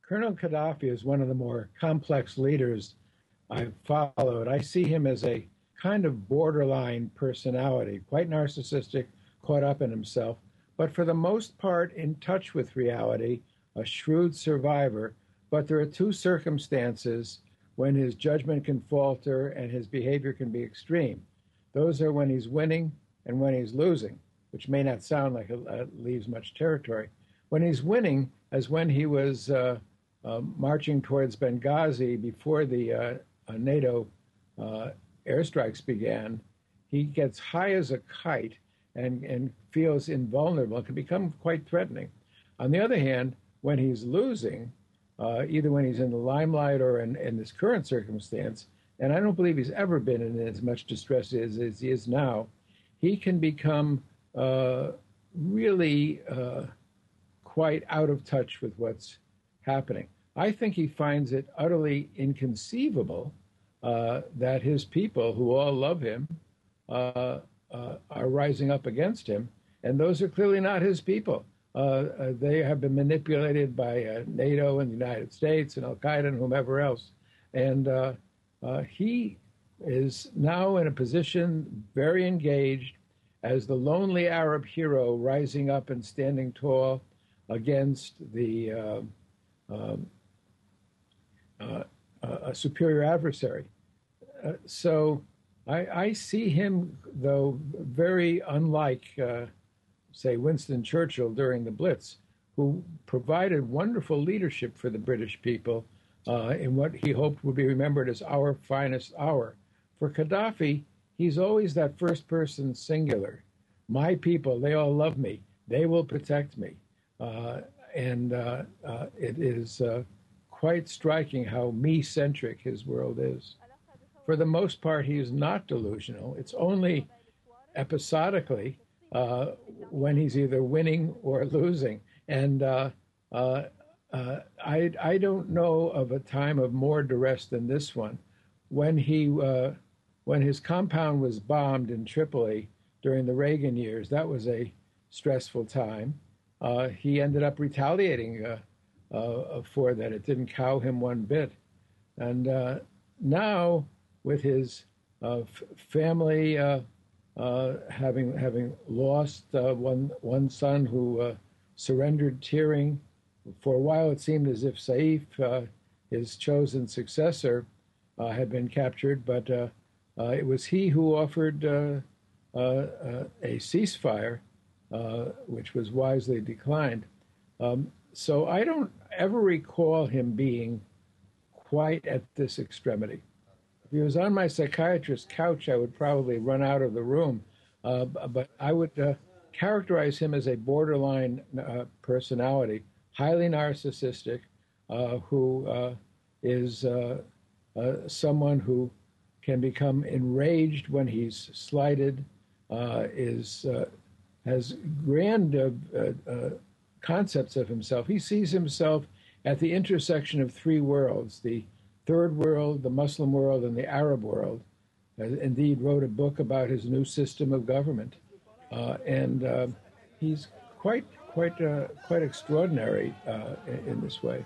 Colonel Gaddafi is one of the more complex leaders I've followed. I see him as a kind of borderline personality, quite narcissistic, caught up in himself, but for the most part in touch with reality, a shrewd survivor. But there are two circumstances when his judgment can falter and his behavior can be extreme. Those are when he's winning and when he's losing, which may not sound like it leaves much territory. When he's winning, as when he was marching towards Benghazi before the NATO airstrikes began, he gets high as a kite and feels invulnerable. It can become quite threatening. On the other hand, when he's losing, either when he's in the limelight or in this current circumstance, and I don't believe he's ever been in as much distress as he is now, he can become really quite out of touch with what's happening. I think he finds it utterly inconceivable that his people, who all love him, are rising up against him, and those are clearly not his people. They have been manipulated by NATO and the United States and Al-Qaeda and whomever else. And he is now in a position very engaged as the lonely Arab hero rising up and standing tall against a superior adversary. So I see him, though, very unlike say, Winston Churchill during the Blitz, who provided wonderful leadership for the British people in what he hoped would be remembered as our finest hour. For Gaddafi, he's always that first person singular. My people, they all love me. They will protect me. And it is quite striking how me-centric his world is. For the most part, he is not delusional. It's only episodically when he's either winning or losing. And I don't know of a time of more duress than this one. When his compound was bombed in Tripoli during the Reagan years, that was a stressful time. He ended up retaliating for that. It didn't cow him one bit. And now, with his family having lost one son who surrendered tearing, for a while it seemed as if Saif, his chosen successor, had been captured, but it was he who offered a ceasefire, which was wisely declined. So I don't ever recall him being quite at this extremity. If he was on my psychiatrist's couch, I would probably run out of the room. But I would characterize him as a borderline personality, highly narcissistic, who is someone who can become enraged when he's slighted, has grand concepts of himself. He sees himself at the intersection of three worlds, the third world, the Muslim world, and the Arab world. Indeed, wrote a book about his new system of government, and he's quite extraordinary in this way.